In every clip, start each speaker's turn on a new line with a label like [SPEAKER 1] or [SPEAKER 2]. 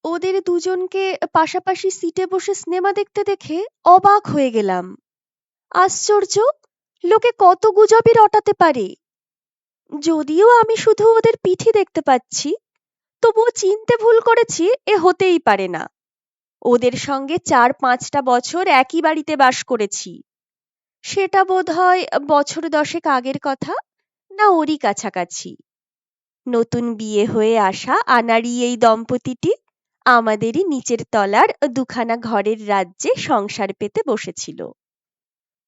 [SPEAKER 1] ওদের দুজনকে পাশাপাশি সিটে বসে সিনেমা দেখতে দেখে অবাক হয়ে গেলাম। আশ্চর্য, লোকে কত গুজবই রটাতে পারে। যদিও আমি শুধু ওদের পিঠে দেখতে পাচ্ছি, তবুও চিনতে ভুল করেছি এ হতেই পারে না। ওদের সঙ্গে ৪-৫টা বছর একই বাড়িতে বাস করেছি। সেটা বোধহয় বছর ১০ আগের কথা, না ওরই কাছাকাছি। নতুন বিয়ে হয়ে আসা আনাড়ি এই দম্পতিটি আমাদেরই নিচের তলার দুখানা ঘরের রাজ্যে সংসার পেতে বসেছিল।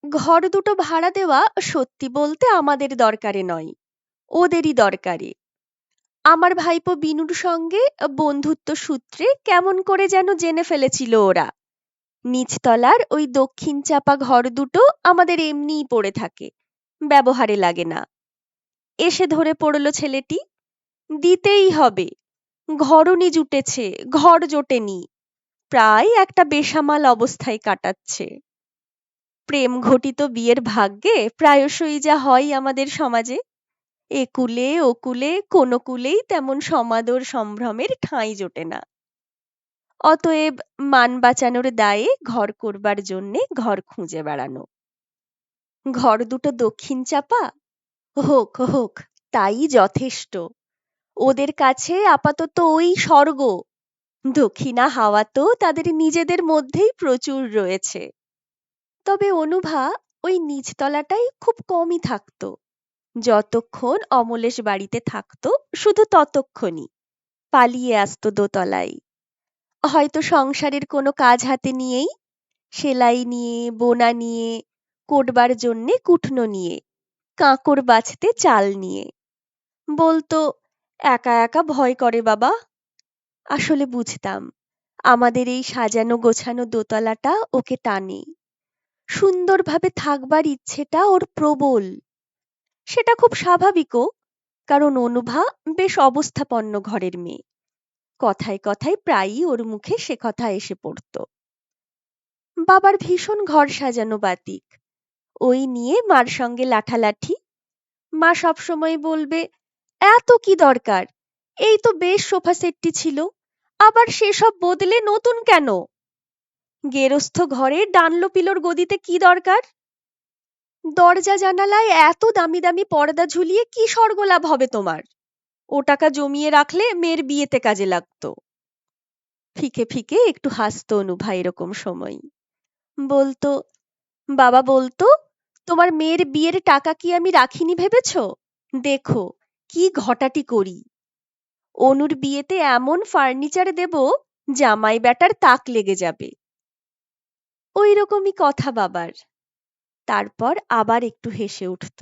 [SPEAKER 1] ঘর দুটো ভাড়া দেওয়া সত্যি বলতে আমাদের দরকারে নয়, ওদেরই দরকারে। আমার ভাইপো বিনুর সঙ্গে বন্ধুত্ব সূত্রে কেমন করে যেন জেনে ফেলেছিল ওরা নিচতলার ওই দক্ষিণ চাপা ঘর দুটো আমাদের এমনিই পড়ে থাকে, ব্যবহারে লাগে না। এসে ধরে পড়ল ছেলেটি, দিতেই হবে। ঘরনি জুটেছে, ঘর জোটেনি। প্রায় একটা বেসামাল অবস্থায় কাটাচ্ছে। প্রেম ঘটিত বিয়ের ভাগ্যে প্রায়শই যা হয় আমাদের সমাজে, একুলে ওকুলে কোনো কুলেই তেমন সমাদর সম্ভ্রমের ঠাঁই জোটে না। অতএব মান বাঁচানোর দায়ে ঘর করবার জন্যে ঘর খুঁজে বেড়ানো। ঘর দুটো দক্ষিণ চাপা? হোক হোক, তাই যথেষ্ট। ওদের কাছে আপাতত ওই স্বর্গ। দক্ষিণা হাওয়া তো তাদের নিজেদের মধ্যেই প্রচুর রয়েছে। তবে অনুভা ওই নিচতলাটাই খুব কমই থাকতো। যতক্ষণ অমলেশ বাড়িতে থাকতো শুধু ততক্ষণই। পালিয়ে আসতো দোতলায়। হয়তো সংসারের কোনো কাজ হাতে নিয়েই, সেলাই নিয়ে, বোনা নিয়ে, কোটবার জন্যে কুটনো নিয়ে, কাঁকর বাছতে চাল নিয়ে। বলতো, একা একা ভয় করে বাবা। আসলে বুঝতাম আমাদের এই সাজানো গোছানো দোতলাটা ওকে টানে। সুন্দরভাবে থাকবার ইচ্ছেটা ওর প্রবল। সেটা খুব স্বাভাবিকও, কারণ অনুভা বেশ অবস্থাপন্ন ঘরের মেয়ে। কথায় কথায় প্রায়ই ওর মুখে সে কথা এসে পড়ত। বাবার ভীষণ ঘর সাজানো বাতিক, ওই নিয়ে মার সঙ্গে লাঠালাঠি। মা সবসময় বলবে, এত কি দরকার, এই তো বেশ সোফা সেটটি ছিল, আবার সেসব বদলে নতুন কেন? গেরস্থ ঘরে ডানলো পিলোর গদিতে কি দরকার? দরজা জানালায় এত দামি দামি পর্দা ঝুলিয়ে কি স্বর্গলাভ হবে তোমার? ও টাকা জমিয়ে রাখলে মেয়ের বিয়েতে কাজে লাগতো। ফিকে ফিকে একটু হাসতো অনুভা এরকম সময়। বলতো, বাবা বলতো, তোমার মেয়ের বিয়ের টাকা কি আমি রাখিনি ভেবেছ? দেখো কি ঘটাটি করি। অনুর বিয়েতে এমন ফার্নিচার দেব, জামাই ব্যাটার তাক লেগে যাবে। ওই রকমই কথা বাবার। তারপর আবার একটু হেসে উঠত।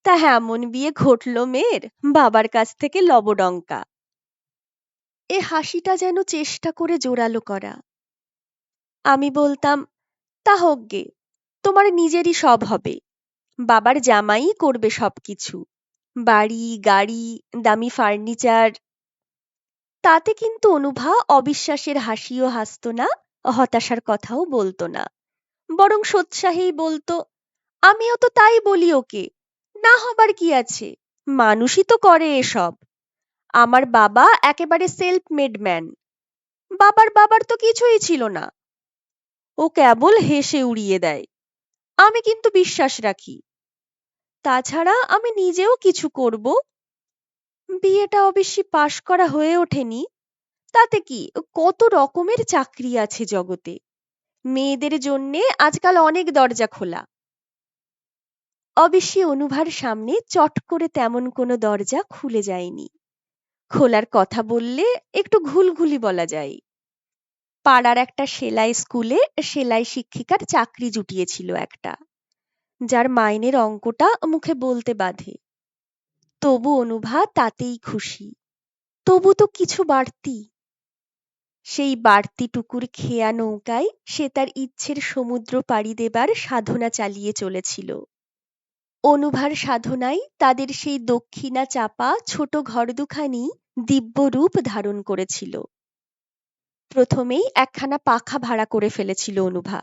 [SPEAKER 1] তা এমন বিয়ে ঘটল মেয়ের, বাবার কাছ থেকে লবডঙ্কা। এ হাসিটা যেন চেষ্টা করে জোরালো করা। আমি বলতাম, তা হোক গে, তোমার নিজেরই সব হবে। বাবার জামাই করবে সবকিছু, বাড়ি গাড়ি, দামি ফার্নিচার। তাতে কিন্তু অনুভা অবিশ্বাসের হাসিও হাসতো না, হতাশার কথাও বলতো না। বরং সোৎসাহেই বলতো, আমিও তো তাই বলি ওকে, না হবার কি আছে, মানুষই তো করে এসব। আমার বাবা একেবারে সেলফ মেড ম্যান। বাবার বাবার তো কিছুই ছিল না। ও কেবল হেসে উড়িয়ে দেয়। আমি কিন্তু বিশ্বাস রাখি। তাছাড়া আমি নিজেও কিছু করব। বিয়েটা অবশ্যই পাশ করা হয়ে ওঠেনি, তাতে কি, কত রকমের চাকরি আছে জগতে। মেয়েদের জন্যে আজকাল অনেক দরজা খোলা। অবশ্যই অনুভার সামনে চট করে তেমন কোনো দরজা খুলে যায়নি। খোলার কথা বললে একটু ঘুলঘুলি বলা যায়। পাড়ার একটা সেলাই স্কুলে সেলাই শিক্ষিকার চাকরি জুটিয়েছিল একটা, যার মাইনের অঙ্কটা মুখে বলতে বাধে। তবু অনুভা তাতেই খুশি। তবু তো কিছু বাড়তি। সেই বাড়তিটুকুর খেয়া নৌকায় সে তার ইচ্ছের সমুদ্র পাড়ি দেবার সাধনা চালিয়ে চলেছিল। অনুভার সাধনায় তাদের সেই দক্ষিণা চাপা ছোট ঘর দুখানি দিব্য রূপ ধারণ করেছিল। প্রথমেই একখানা পাখা ভাড়া করে ফেলেছিল অনুভা।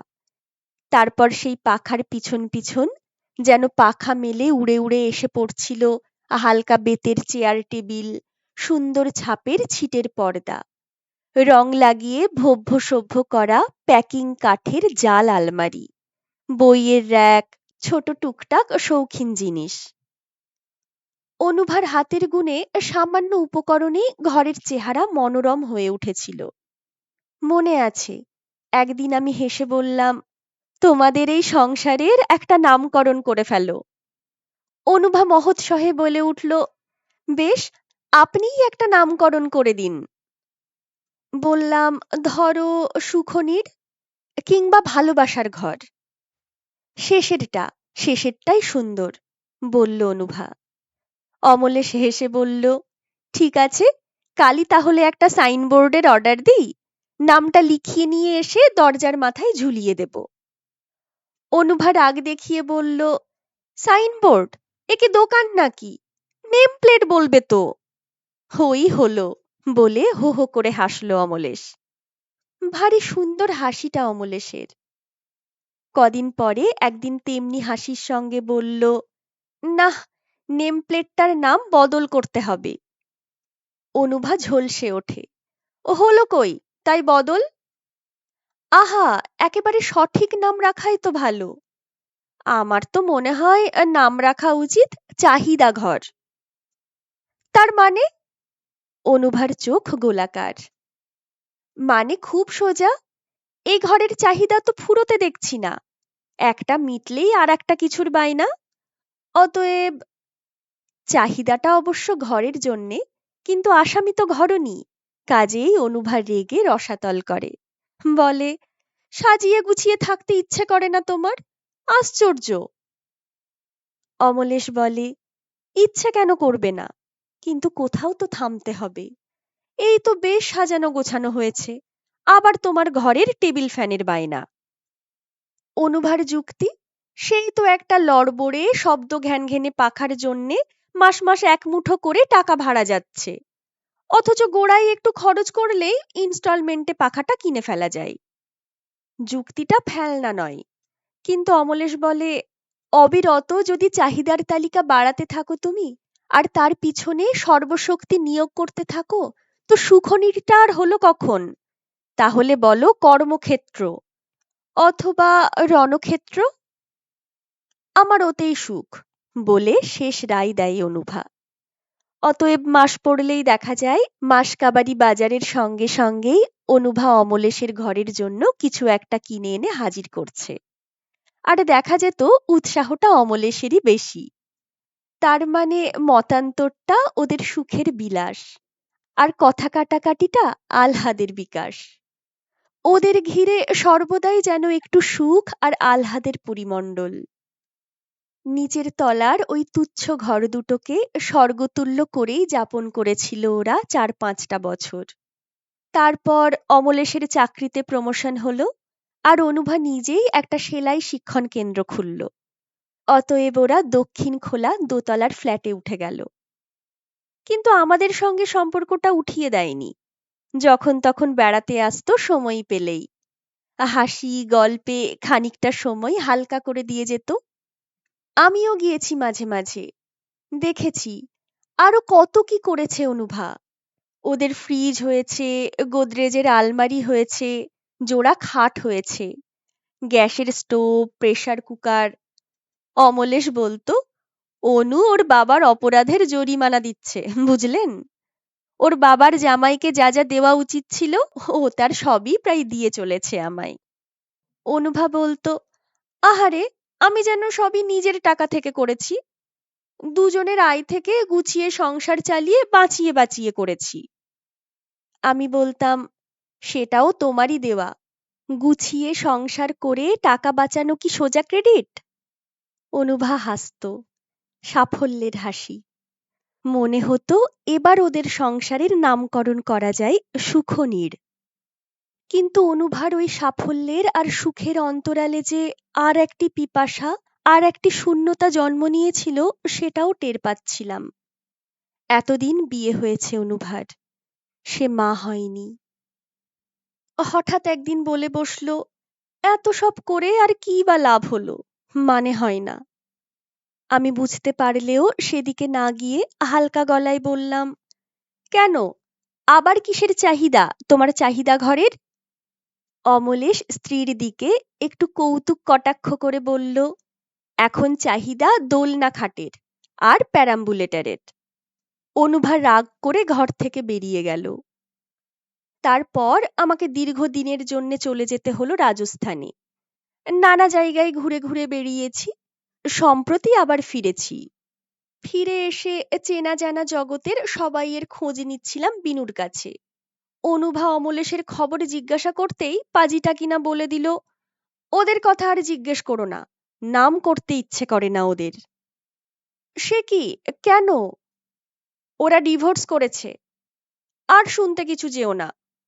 [SPEAKER 1] তারপর সেই পাখার পিছন পিছন যেন পাখা মেলে উড়ে উড়ে এসে পড়ছিল হালকা বেতের চেয়ার টেবিল, সুন্দর ছাপের ছিটের পর্দা। রং লাগিয়ে ভব্য সভ্য করা প্যাকিং কাঠের জাল আলমারি, বইয়ের র‍্যাক, ছোট টুকটাক শৌখিন জিনিস। অনুভার হাতের গুণে সামান্য উপকরণেই ঘরের চেহারা মনোরম হয়ে উঠেছিল। মনে আছে, একদিন আমি হেসে বললাম, তোমাদের এই সংসারের একটা নামকরণ করে ফেলো। অনুভা মহোৎসাহে বলে উঠল, বেশ, আপনিই একটা নামকরণ করে দিন। বললাম, ধরো সুখনির, কিংবা ভালোবাসার ঘর। শেষেরটাই সুন্দর, বলল অনুভা। অমলেশ হেসে বলল, ঠিক আছে, কালই তাহলে একটা সাইনবোর্ডের অর্ডার দিই, নামটা লিখিয়ে নিয়ে এসে দরজার মাথায় ঝুলিয়ে দেব। অনুভা রাগ দেখিয়ে বলল, সাইনবোর্ড? এ কি দোকান নাকি? নেম প্লেট বলবে তো। হই হলো, বলে হো হো করে হাসল অমলেশ। ভারী সুন্দর হাসিটা অমলেশের। কদিন পরে একদিন তেমনি হাসির সঙ্গে বলল, নাহ, নেম প্লেটটার নাম বদল করতে হবে। অনুভা ঝলসে ওঠে, ও হলো কই, তাই বদল? আহা, একেবারে সঠিক নাম রাখাই তো ভালো। আমার তো মনে হয় নাম রাখা উচিত চাহিদা ঘর। তার মানে? অনুভার চোখ গোলাকার। মানে খুব সোজা, এই ঘরের চাহিদা তো ফুরোতে দেখছি না, একটা মিটলেই আর একটা কিছুর বায়না। অতএব চাহিদাটা অবশ্য ঘরের জন্যে, কিন্তু আসামি তো ঘরনি। কাজেই অনুভা রেগে রসাতল করে, বলে, সাজিয়ে গুছিয়ে থাকতে ইচ্ছে করে না তোমার? আশ্চর্য। অমলেশ বলে, ইচ্ছে কেন করবে না, কিন্তু কোথাও তো থামতে হবে। এই তো বেশ সাজানো গোছানো হয়েছে, আবার তোমার ঘরের টেবিল ফ্যানের বায়না। অনুভার যুক্তি, সেই তো একটা লড়বড়ে শব্দ ঘ্যানঘেনে পাখার জন্যে মাস মাস এক মুঠো করে টাকা ভাড়া যাচ্ছে, অথচ গোড়ায় একটু খরচ করলেই ইনস্টলমেন্টে পাখাটা কিনে ফেলা যায়। যুক্তিটা ফেলনা নয়, কিন্তু অমলেশ বলে, অবিরত যদি চাহিদার তালিকা বাড়াতে থাকো তুমি, আর তার পিছনে সর্বশক্তি নিয়োগ করতে থাকো, তো সুখনিরটা আর হলো কখন? তাহলে বলো কর্মক্ষেত্র অথবা রণক্ষেত্র। আমার ওতেই সুখ, বলে শেষ রায় দেয় অনুভা। অতএব মাস পড়লেই দেখা যায় মাসকাবারি বাজারের সঙ্গে সঙ্গেই অনুভা অমলেশের ঘরের জন্য কিছু একটা কিনে এনে হাজির করছে। আর দেখা যেত উৎসাহটা অমলেশেরই বেশি। তার মানে মতান্তরটা ওদের সুখের বিলাস, আর কথা কাটাকাটিটা আহ্লাদের বিকাশ। ওদের ঘিরে সর্বদাই যেন একটু সুখ আর আহ্লাদের পরিমণ্ডল। নিচের তলার ওই তুচ্ছ ঘর দুটোকে স্বর্গতুল্য করেই যাপন করেছিল ওরা ৪-৫টা বছর। তারপর অমলেশের চাকরিতে প্রমোশন হলো, আর অনুভা নিজেই একটা সেলাই শিক্ষণ কেন্দ্র খুলল। অতএব ওরা দক্ষিণ খোলা দোতলার ফ্ল্যাটে উঠে গেল। কিন্তু আমাদের সঙ্গে সম্পর্কটা উঠিয়ে দেয়নি। যখন তখন বেড়াতে আসতো সময় পেলেই, হাসি গল্পে খানিকটা সময় হালকা করে দিয়ে যেত। আমিও গিয়েছি মাঝে মাঝে, দেখেছি আরো কত কি করেছে অনুভা। ওদের ফ্রিজ হয়েছে, গোদরেজের আলমারি হয়েছে, জোড়া খাট হয়েছে, গ্যাসের স্টোভ, প্রেসার কুকার। অমলেশ বলতো, অনু ওর বাবার অপরাধের জরিমানা দিচ্ছে, বুঝলেন? ওর বাবার জামাইকে যা যা দেওয়া উচিত ছিল, ও তার সবই প্রায় দিয়ে চলেছে আমায়। অনুভা বলতো, আহারে, আমি যেন সবই নিজের টাকা থেকে করেছি, দুজনের আয় থেকে গুছিয়ে সংসার চালিয়ে বাঁচিয়ে বাঁচিয়ে করেছি। আমি বলতাম, সেটাও তোমারই দেওয়া, গুছিয়ে সংসার করে টাকা বাঁচানো কি সোজা ক্রেডিট? অনুভা হাসতো, সাফল্যের হাসি। মনে হতো এবার ওদের সংসারের নামকরণ করা যায় সুখনির। কিন্তু অনুভার ওই সাফল্যের আর সুখের অন্তরালে যে আর একটি পিপাসা, আর একটি শূন্যতা জন্ম নিয়েছিল, সেটাও টের পাচ্ছিলাম। এতদিন বিয়ে হয়েছে অনুভার, সে মা হয়নি। হঠাৎ একদিন বলে বসলো, এত সব করে আর কি বা লাভ হলো, মানে হয় না। আমি বুঝতে পারলেও সেদিকে না গিয়ে হালকা গলায় বললাম, কেন, আবার কিসের চাহিদা তোমার চাহিদা ঘরের? অমলেশ স্ত্রীর দিকে একটু কৌতুক কটাক্ষ করে বলল, এখন চাহিদা দোলনা খাটের আর প্যারাম্বুলেটরের। অনুভা রাগ করে ঘর থেকে বেরিয়ে গেল। তারপর আমাকে দীর্ঘদিনের জন্যে চলে যেতে হলো রাজস্থানে। নানা জায়গায় ঘুরে ঘুরে বেরিয়েছি, সম্প্রতি আবার ফিরেছি। ফিরে এসে চেনা জানা জগতের সবাইয়ের খোঁজ নিচ্ছিলাম বিনুর কাছে। অনুভা অমলেশের খবর জিজ্ঞাসা করতেই পাজিটা কিনা বলে দিল, ওদের কথা আর জিজ্ঞেস করো না, নাম করতে ইচ্ছে করে না ওদের। সে কি, কেন? ওরা ডিভোর্স করেছে। আর শুনতে কিছু যেও না,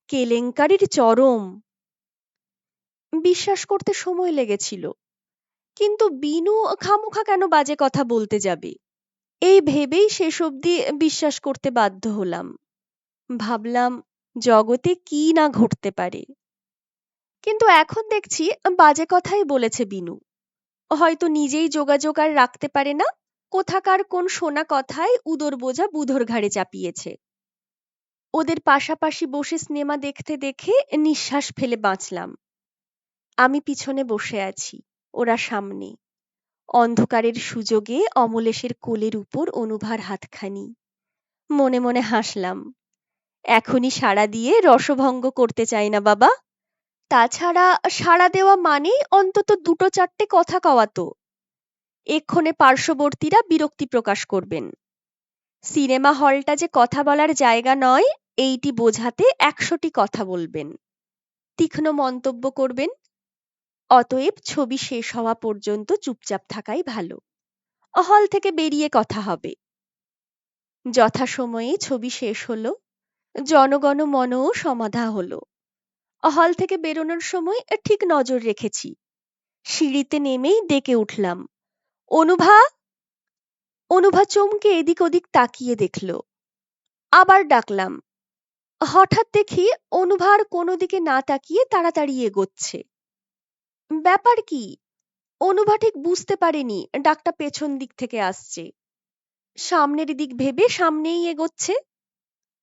[SPEAKER 1] কেলেঙ্কারির চরম। বিশ্বাস করতে সময় লেগেছিল, কিন্তু বিনু খামোখা কেন বাজে কথা বলতে যাবে, এই ভেবেই শেষ অবধি বিশ্বাস করতে বাধ্য হলাম। ভাবলাম জগতে কি না ঘটতে পারে। কিন্তু এখন দেখছি বাজে কথাই বলেছে বিনু। হয়তো নিজেই যোগাযোগ আর রাখতে পারে না, কোথাকার কোন শোনা কথায় উদর বোঝা বুধর ঘাড়ে চাপিয়েছে। ওদের পাশাপাশি বসে সিনেমা দেখতে দেখে নিঃশ্বাস ফেলে বাঁচলাম। আমি পিছনে বসে আছি, ওরা সামনে। অন্ধকারের সুযোগে অমলেশের কোলের উপর অনুভার হাতখানি। মনে মনে হাসলাম, এখনই সাড়া দিয়ে রসভঙ্গ করতে চাই না বাবা। তাছাড়া সাড়া দেওয়া মানেই অন্তত দুটো চারটে কথা কওয়াতো। এক্ষণে পার্শ্ববর্তীরা বিরক্তি প্রকাশ করবেন। সিনেমা হলটা যে কথা বলার জায়গা নয়, এইটি বোঝাতে ১০০টি কথা বলবেন, তীক্ষ্ণ মন্তব্য করবেন। অতএব ছবি শেষ হওয়া পর্যন্ত চুপচাপ থাকাই ভালো। হল থেকে বেরিয়ে কথা হবে। যথাসময়ে ছবি শেষ হলো, জনগণ মনও সমাধা হলো। হল থেকে বেরোনোর সময় ঠিক নজর রেখেছি। সিঁড়িতে নেমেই ডেকে উঠলাম, অনুভা। অনুভা চমকে এদিক ওদিক তাকিয়ে দেখল। আবার ডাকলাম। হঠাৎ দেখি অনুভা আর কোনো দিকে না তাকিয়ে তাড়াতাড়ি এগোচ্ছে। ব্যাপার কি? অনুভা ঠিক বুঝতে পারেনি ডাকটা পেছন দিক থেকে আসছে। সামনের দিক ভেবে সামনেই এগোচ্ছে।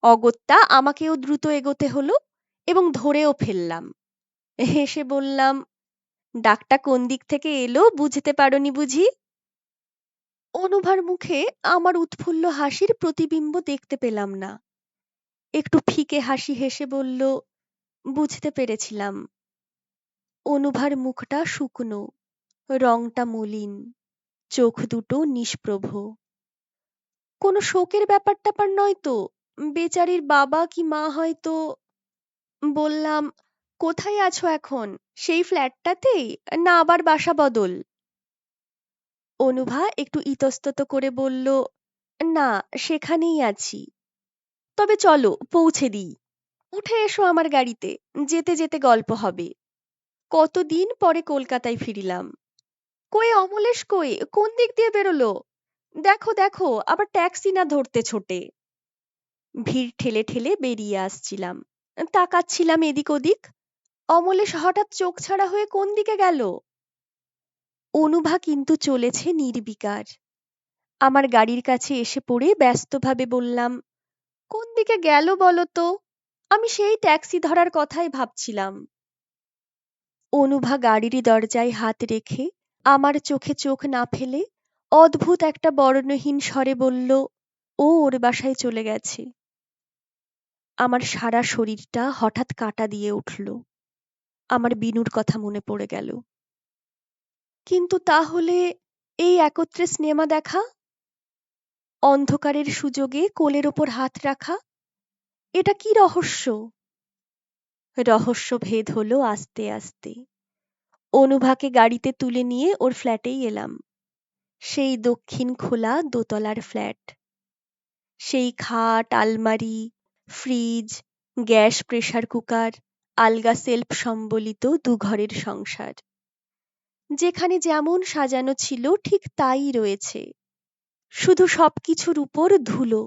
[SPEAKER 1] অগত্যা আমাকেও দ্রুত এগোতে হলো এবং ধরেও ফেললাম। হেসে বললাম, ডাকটা কোন দিক থেকে এলো বুঝতে পারোনি বুঝি? অনুভার মুখে আমার উৎফুল্ল হাসির প্রতিবিম্ব দেখতে পেলাম না। একটু ফিকে হাসি হেসে বলল, বুঝতে পেরেছিলাম। অনুভার মুখটা শুকনো, রংটা মলিন, চোখ দুটো নিষ্প্রভ। কোনো শোকের ব্যাপার ট্যাপার নয় তো? বেচারির বাবা কি মা হয়তো। বললাম, কোথায় আছো এখন? সেই ফ্ল্যাটটাতেই, না আবার বাসা বদল? অনুভা একটু ইতস্তত করে বলল, না, সেখানেই আছি। তবে চলো পৌঁছে দিই। উঠে এসো আমার গাড়িতে, যেতে যেতে গল্প হবে। কতদিন পরে কলকাতায় ফিরিলাম। কই অমলেশ, কই, কোন দিক দিয়ে বেরোলো? দেখো দেখো, আবার ট্যাক্সি না ধরতে ছোটে। ভিড় ঠেলে ঠেলে বেরিয়ে আসছিলাম, তাকাচ্ছিলাম এদিক ওদিক। অমলেশ হঠাৎ চোখ ছাড়া হয়ে কোন দিকে গেল। অনুভা কিন্তু চলেছে নির্বিকার। আমার গাড়ির কাছে এসে পড়ে ব্যস্তভাবে বললাম, কোন দিকে গেল বলো তো? আমি সেই ট্যাক্সি ধরার কথাই ভাবছিলাম। অনুভা গাড়ির দরজায় হাত রেখে আমার চোখে চোখ না ফেলে অদ্ভুত একটা বর্ণহীন স্বরে বলল, ও ওর বাসায় চলে গেছে। আমার সারা শরীরটা হঠাৎ কাঁটা দিয়ে উঠল। আমার বিনুর কথা মনে পড়ে গেল। কিন্তু তাহলে এই একত্রে সিনেমা দেখা, অন্ধকারের সুযোগে কোলের ওপর হাত রাখা, এটা কি রহস্য? রহস্য ভেদ হলো আস্তে আস্তে। অনুভাকে গাড়িতে তুলে নিয়ে ওর ফ্ল্যাটেই এলাম। সেই দক্ষিণ খোলা দোতলার ফ্ল্যাট। সেই খাট, আলমারি, ফ্রিজ, গ্যাস প্রেসার কুকার, আলগা সেলফ সম্বলিত দুঘরের সংসার। যেখানে যেমন সাজানো ছিল ঠিক তাই রয়েছে। শুধু সবকিছুর উপর ধুলো,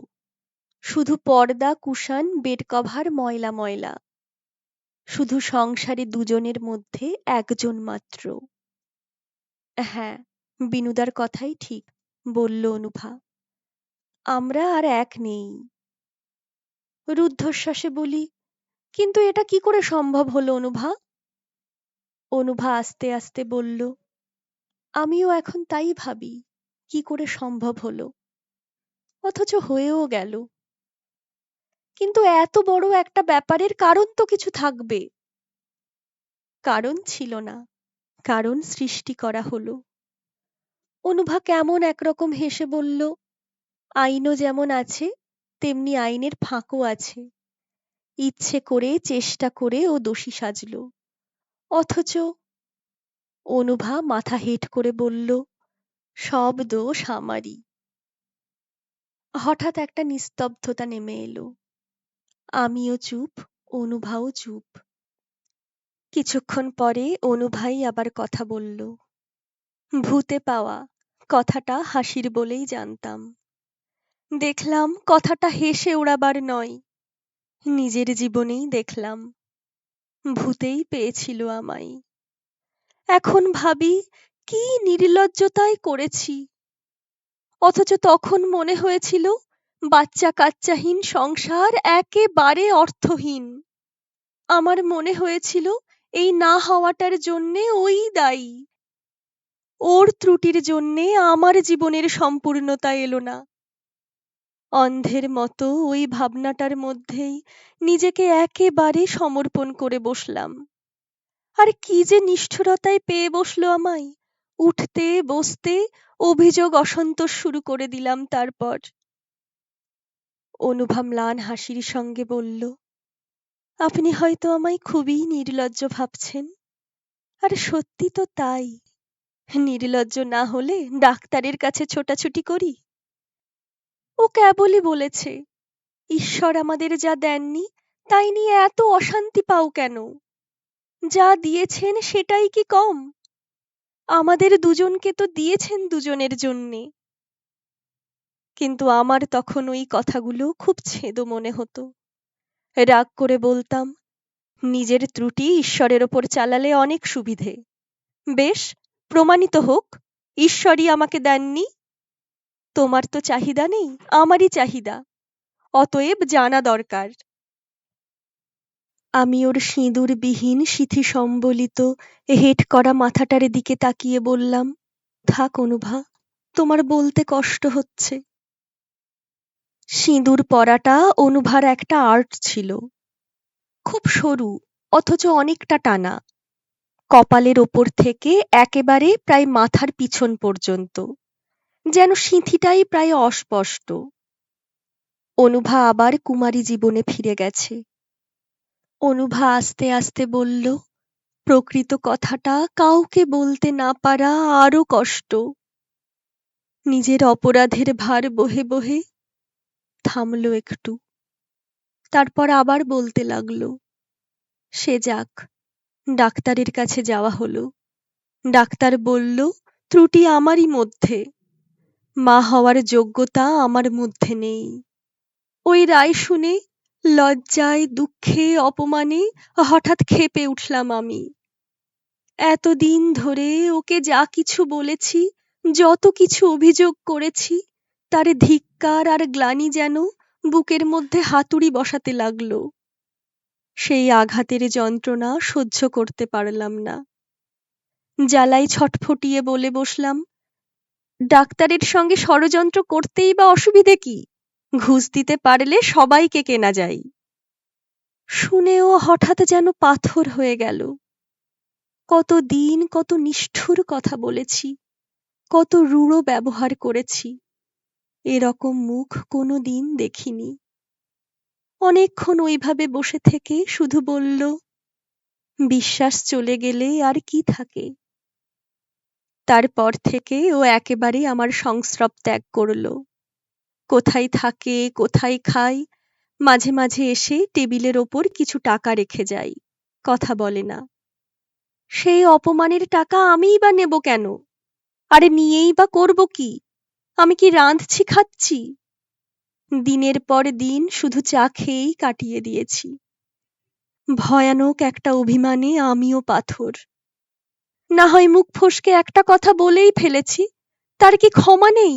[SPEAKER 1] শুধু পর্দা, কুশান, বেড কভার ময়লা ময়লা। শুধু সংসারে দুজনের মধ্যে একজন মাত্র। হ্যাঁ, বিনুদার কথাই ঠিক, বলল অনুভা। আমরা আর এক নেই। রুদ্ধশ্বাসে বলি, কিন্তু এটা কি করে সম্ভব হলো অনুভা? অনুভা আস্তে আস্তে বলল, আমিও এখন তাই ভাবি, কি করে সম্ভব হলো, অথচ হয়েও গেল। কিন্তু এত বড় একটা ব্যাপারের কারণ তো কিছু থাকবে। কারণ ছিল না, কারণ সৃষ্টি করা হলো। অনুভা কেমন একরকম হেসে বলল, আইনও যেমন আছে তেমনি আইনের ফাঁকও আছে। ইচ্ছে করে চেষ্টা করে ও দোষী সাজল, অথচ অনুভা মাথা হেঁট করে বলল, সব দোষ আমারই। হঠাৎ একটা নিস্তব্ধতা নেমে এলো। আমিও চুপ, অনুভাও চুপ। কিছুক্ষণ পরে অনুভাই আবার কথা বলল, ভূতে পাওয়া কথাটা হাসির বলেই জানতাম। দেখলাম কথাটা হেসে ওড়াবার নয়, নিজের জীবনেই দেখলাম ভূতেই পেয়েছিল আমায়। এখন ভাবি কি নির্লজ্জতায় করেছি, অথচ তখন মনে হয়েছিল বাচ্চা কাচ্চাহীন সংসার একেবারে অর্থহীন। আমার মনে হয়েছিল এই না হওয়াটার জন্যে ওই দায়ী। ওর ত্রুটির জন্যে আমার জীবনের সম্পূর্ণতা এলো না। অন্ধের মতো ওই ভাবনাটার মধ্যেই নিজেকে একেবারে সমর্পণ করে বসলাম। আর কি যে নিষ্ঠুরতায় পেয়ে বসলো আমায়! উঠতে বসতে অভিযোগ অসন্তোষ শুরু করে দিলাম। তারপর অনুভা ম্লান হাসির সঙ্গে বলল, আপনি হয়তো আমায় খুবই নির্লজ্জ ভাবছেন, আর সত্যি তো তাই। নির্লজ্জ না হলে ডাক্তারের কাছে ছোটাছুটি করি? ও কেবলই বলেছে, ঈশ্বর আমাদের যা দেননি তাই নিয়ে এত অশান্তি পাও কেন? যা দিয়েছেন সেটাই কি কম? আমাদের দুজনকে তো দিয়েছেন দুজনের জন্যে। কিন্তু আমার তখন ওই কথাগুলো খুব ছেঁদো মনে হতো। রাগ করে বলতাম, নিজের ত্রুটি ঈশ্বরের ওপর চালালে অনেক সুবিধে। বেশ, প্রমাণিত হোক ঈশ্বরই আমাকে দেননি। তোমার তো চাহিদা নেই, আমারই চাহিদা, অতএব জানা দরকার। আমি ওর সিঁদুরবিহীন সিথি সম্বলিত হেঁট করা মাথাটার দিকে তাকিয়ে বললাম, থাক অনুভা, তোমার বলতে কষ্ট হচ্ছে। সিঁদুর পরাটা অনুভার একটা আর্ট ছিল। খুব সরু, অথচ অনেকটা টানা, কপালের ওপর থেকে একেবারে প্রায় মাথার পিছন পর্যন্ত, যেন সিঁথিটাই প্রায় অস্পষ্ট। অনুভা আবার কুমারী জীবনে ফিরে গেছে। অনুভা আস্তে আস্তে বলল, প্রকৃত কথাটা কাউকে বলতে না পারা আরো কষ্ট। নিজের অপরাধের ভার বহে বহে থামলো একটু, তারপর আবার বলতে লাগলো, সে যাক, ডাক্তারের কাছে যাওয়া হলো। ডাক্তার বলল, ত্রুটি আমারই মধ্যে, মা হওয়ার যোগ্যতা আমার মধ্যে নেই। ওই রায় শুনে লজ্জায় দুঃখে অপমানে হঠাৎ ক্ষেপে উঠলাম আমি। এতদিন ধরে ওকে যা কিছু বলেছি, যত কিছু অভিযোগ করেছি, তার ধিক্কার আর গ্লানি যেন বুকের মধ্যে হাতুড়ি বসাতে লাগলো। সেই আঘাতের যন্ত্রণা সহ্য করতে পারলাম না। জ্বালায় ছটফটিয়ে বলে বসলাম, ডাক্তারের সঙ্গে ষড়যন্ত্র করতেই বা অসুবিধে কি? ঘুষ দিতে পারলে সবাইকে কেনা যায়। শুনেও হঠাৎ যেন পাথর হয়ে গেল। কতদিন কত নিষ্ঠুর কথা বলেছি, কত রূঢ় ব্যবহার করেছি, এরকম মুখ কোনো দিন দেখিনি। অনেকক্ষণ ওইভাবে বসে থেকে শুধু বলল, বিশ্বাস চলে গেলে আর কি থাকে। তারপর থেকে ও একেবারে আমার সংস্রব ত্যাগ করল। কোথায় থাকে, কোথায় খায়, মাঝে মাঝে এসে টেবিলের ওপর কিছু টাকা রেখে যায়, কথা বলে না। সেই অপমানের টাকা আমিই বা নেব কেন? আরে নিয়েই বা করব কি? আমি কি রাঁধছি খাচ্ছি? দিনের পর দিন শুধু চা খেয়েই কাটিয়ে দিয়েছি। ভয়ানক একটা অভিমানে আমিও পাথর। না হয় মুখ ফসকে একটা কথা বলেই ফেলেছি, তার কি ক্ষমা নেই?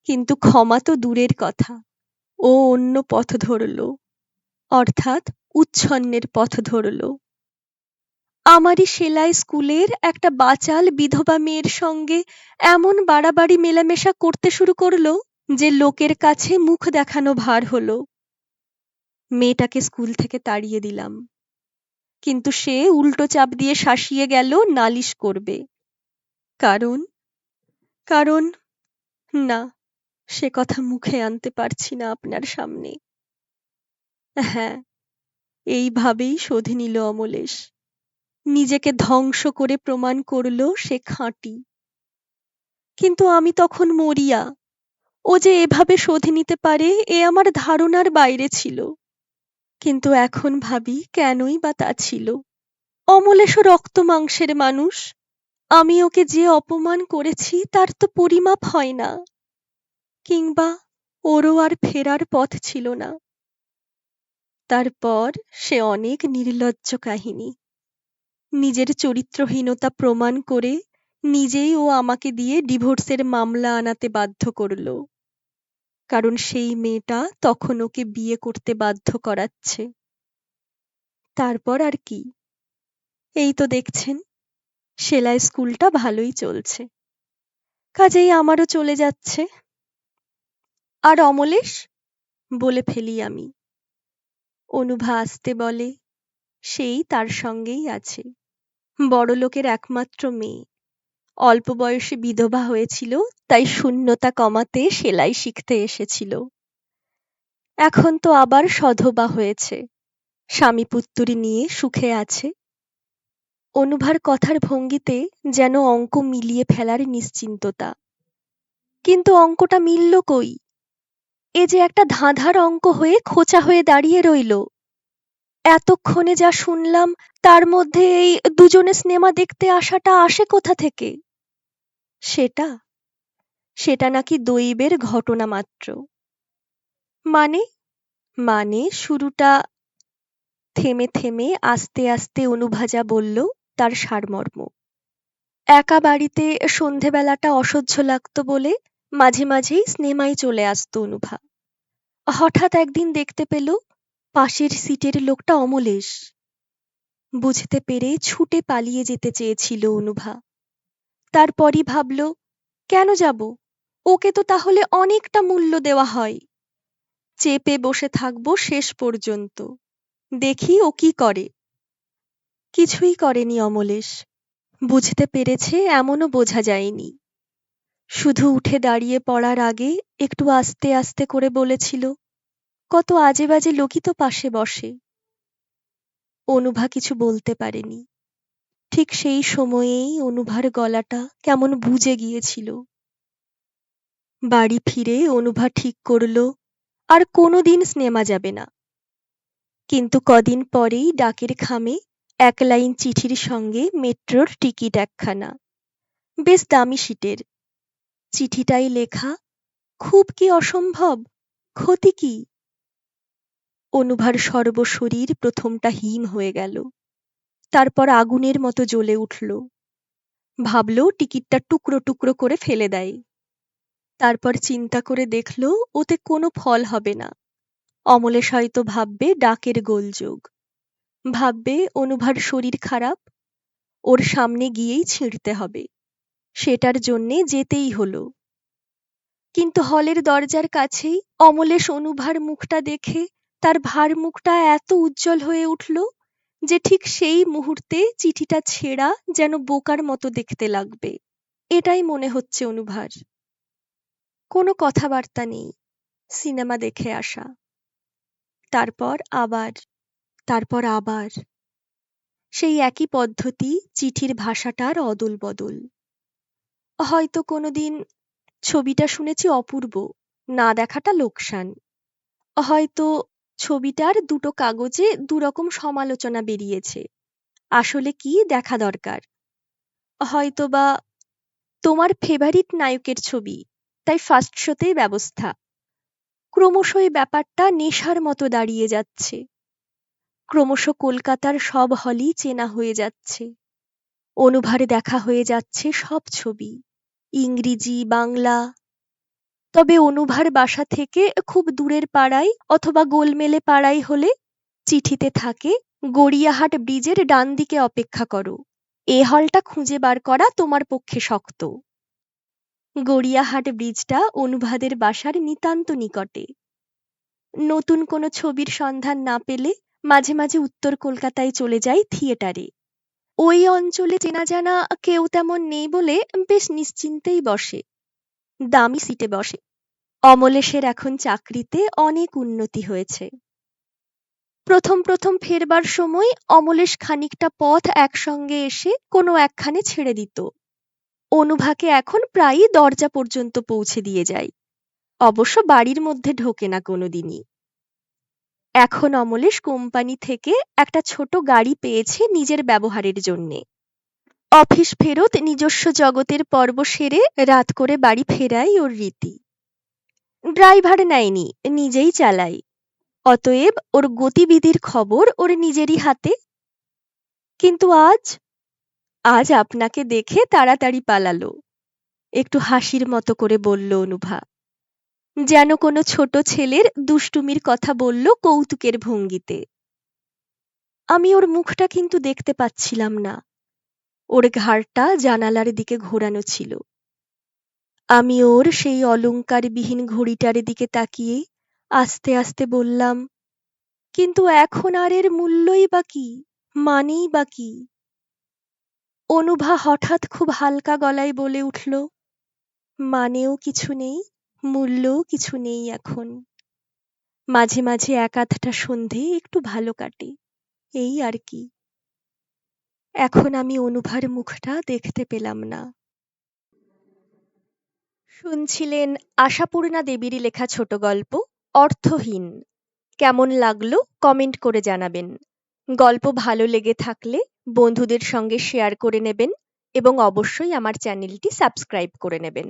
[SPEAKER 1] কিন্তু ক্ষমা তো দূরের কথা, ও অন্য পথ ধরল, অর্থাৎ উচ্ছন্নের পথ ধরল। আমারই সেলাই স্কুলের একটা বাচাল বিধবা মেয়ের সঙ্গে এমন বাড়াবাড়ি মেলামেশা করতে শুরু করলো যে লোকের কাছে মুখ দেখানো ভার হলো। মেয়েটাকে স্কুল থেকে তাড়িয়ে দিলাম, কিন্তু সে উল্টো চাপ দিয়ে শাসিয়ে গেল নালিশ করবে। কারণ কারণ না, সে কথা মুখে আনতে পারছি না আপনার সামনে। হ্যাঁ, এইভাবেই শোধ নিল অমলেশ। নিজেকে ধ্বংস করে প্রমাণ করল সে খাঁটি। কিন্তু আমি তখন মরিয়া। ও যে এভাবে শোধ নিতে পারে এ আমার ধারণার বাইরে ছিল। কিন্তু এখন ভাবি কেনই বা তা ছিল। অমলেশও রক্ত মাংসের মানুষ। আমি ওকে যে অপমান করেছি তার তো পরিমাপ হয় না। কিংবা ওরও আর ফেরার পথ ছিল না। তারপর সে অনেক নির্লজ্জ কাহিনী। নিজের চরিত্রহীনতা প্রমাণ করে নিজেই ও আমাকে দিয়ে ডিভোর্সের মামলা আনাতে বাধ্য করল। কারণ সেই মেয়েটা তখন ওকে বিয়ে করতে বাধ্য করাচ্ছে। তারপর আর কি? এই তো দেখছেন, সেলাই স্কুলটা ভালোই চলছে। কাজেই আমারও চলে যাচ্ছে। আর অমলেশ? বলে ফেলি আমি। অনুভা আসতে বলে, সেই তার সঙ্গেই আছে। বড়লোকের একমাত্র মেয়ে। অল্প বয়সে বিধবা হয়েছিল, তাই শূন্যতা কমাতে সেলাই শিখতে এসেছিল। এখন তো আবার সধবা হয়েছে, স্বামী পুত্তুরি নিয়ে সুখে আছে। অনুভার কথার ভঙ্গিতে যেন অঙ্ক মিলিয়ে ফেলার নিশ্চিন্ততা। কিন্তু অঙ্কটা মিলল কই? এ যে একটা ধাঁধার অঙ্ক হয়ে খোঁচা হয়ে দাঁড়িয়ে রইল। এতক্ষণে যা শুনলাম তার মধ্যে এই দুজনে সিনেমা দেখতে আসাটা আসে কোথা থেকে? সেটা সেটা নাকি দৈবের ঘটনা মাত্র। মানে মানে শুরুটা। থেমে থেমে আস্তে আস্তে অনুভা যা বলল তার সারমর্ম। একা বাড়িতে সন্ধেবেলাটা অসহ্য লাগতো বলে মাঝে মাঝেই সিনেমায় চলে আসতো অনুভা। হঠাৎ একদিন দেখতে পেল পাশের সিটের লোকটা অমলেশ। বুঝতে পেরে ছুটে পালিয়ে যেতে চেয়েছিল অনুভা। তারপরই ভাবল, কেন যাব? ওকে তো তাহলে অনেকটা মূল্য দেওয়া হয়। চেপে বসে থাকবো শেষ পর্যন্ত, দেখি ও কি করে। কিছুই করেনি অমলেশ। বুঝতে পেরেছে এমনও বোঝা যায়নি। শুধু উঠে দাঁড়িয়ে পড়ার আগে একটু আস্তে আস্তে করে বলেছিল, কত আজে বাজে লোকই তো পাশে বসে। অনুভা কিছু বলতে পারেনি। ঠিক সেই সময়েই অনুভার গলাটা কেমন বুজে গিয়েছিল। বাড়ি ফিরে অনুভা ঠিক করল আর কোনোদিন সিনেমা যাবে না। কিন্তু কদিন পরেই ডাকের খামে এক লাইন চিঠির সঙ্গে মেট্রোর টিকিট একখানা, বেশ দামি সিটের। চিঠিটাই লেখা, খুব কি অসম্ভব, ক্ষতি কি? অনুভার সর্বশরীর প্রথমটা হিম হয়ে গেল, তারপর আগুনের মতো জ্বলে উঠল। ভাবল টিকিটটা টুকরো টুকরো করে ফেলে দেয়। তারপর চিন্তা করে দেখল ওতে কোনো ফল হবে না। অমলেশ হয়তো ভাববে ডাকের গোলযোগ, ভাববে অনুভার শরীর খারাপ, ওর সামনে গিয়েই ছিঁড়তে হবে। সেটার জন্যে যেতেই হলো। কিন্তু হলের দরজার কাছেই অমলেশ অনুভার মুখটা দেখে তার ভার মুখটা এত উজ্জ্বল হয়ে উঠল যে ঠিক সেই মুহূর্তে চিঠিটা ছেঁড়া যেন বোকার মতো দেখতে লাগবে। এটাই মনে হচ্ছে অনুভার। কোনো কথাবার্তা নেই, সিনেমা দেখে আসা। তারপর আবার তারপর আবার সেই একই পদ্ধতি, চিঠির ভাষাটার অদল বদল। হয়তো কোনোদিন ছবিটা শুনেছি অপূর্ব, না দেখাটা লোকসান। হয়তো ছবিটার দুটো কাগজে দুরকম সমালোচনা বেরিয়েছে, আসলে কি দেখা দরকার। হয়তোবা তোমার ফেভারিট নায়কের ছবি, তাই ফার্স্ট শোতেই ব্যবস্থা। ক্রমশ এই ব্যাপারটা নেশার মতো দাঁড়িয়ে যাচ্ছে। ক্রমশ কলকাতার সব হলই চেনা হয়ে যাচ্ছে। অনুভারে দেখা হয়ে যাচ্ছে সব ছবি, ইংরেজি, বাংলা। তবে অনুভার বাসা থেকে খুব দূরের পাড়ায় অথবা গোলমেলে পাড়ায় হলে চিঠিতে থাকে, গড়িয়াহাট ব্রিজের ডান দিকে অপেক্ষা করো। এ হলটা খুঁজে বার করা তোমার পক্ষে শক্ত। গড়িয়াহাট ব্রিজটা অনুভাদের বাসার নিতান্ত নিকটে। নতুন কোনো ছবির সন্ধান না পেলে মাঝে মাঝে উত্তর কলকাতায় চলে যাই থিয়েটারে। ওই অঞ্চলে চেনা জানা কেউ তেমন নেই বলে বেশ নিশ্চিন্তেই বসে, দামি সিটে বসে। অমলেশের এখন চাকরিতে অনেক উন্নতি হয়েছে। প্রথম প্রথম ফেরবার সময় অমলেশ খানিকটা পথ একসঙ্গে এসে কোনো একখানে ছেড়ে দিত। অনুভাকে এখন প্রায়ই দরজা পর্যন্ত পৌঁছে দিয়ে যায়। অবশ্য বাড়ির মধ্যে ঢোকে না কোনোদিনই। এখন অমলেশ কোম্পানি থেকে একটা ছোট গাড়ি পেয়েছে নিজের ব্যবহারের জন্যে। অফিস ফেরত নিজস্ব জগতের পর্ব সেরে রাত করে বাড়ি ফেরাই ওর রীতি। ড্রাইভার নেয়নি, নিজেই চালায়। অতএব ওর গতিবিধির খবর ওর নিজেরই হাতে। কিন্তু আজ আপনাকে দেখে তাড়াতাড়ি পালালো, একটু হাসির মতো করে বলল অনুভা। যেন কোনো ছোট ছেলের দুষ্টুমির কথা বলল কৌতুকের ভঙ্গিতে। আমি ওর মুখটা কিন্তু দেখতে পাচ্ছিলাম না, ওর ঘাড়টা জানালার দিকে ঘোরানো ছিল। আমি ওর সেই অলংকারবিহীন ঘড়িটার দিকে তাকিয়ে আস্তে আস্তে বললাম, কিন্তু এখন আর এর মূল্যই বা কি, মানেই বা কি? অনুভা হঠাৎ খুব হালকা গলায় বলে উঠল, মানেও কিছু নেই, মূল্যও কিছু নেই এখন। মাঝে মাঝে এক আধটা সন্ধে একটু ভালো কাটে, এই আর কি। এখন আমি অনুভার মুখটা দেখতে পেলাম না। শুনছিলেন আশাপূর্ণা দেবীর লেখা ছোট গল্প অর্থহীন। কেমন লাগলো কমেন্ট করে জানাবেন। গল্প ভালো লেগে থাকলে বন্ধুদের সঙ্গে শেয়ার করে নেবেন এবং অবশ্যই আমার চ্যানেলটি সাবস্ক্রাইব করে নেবেন।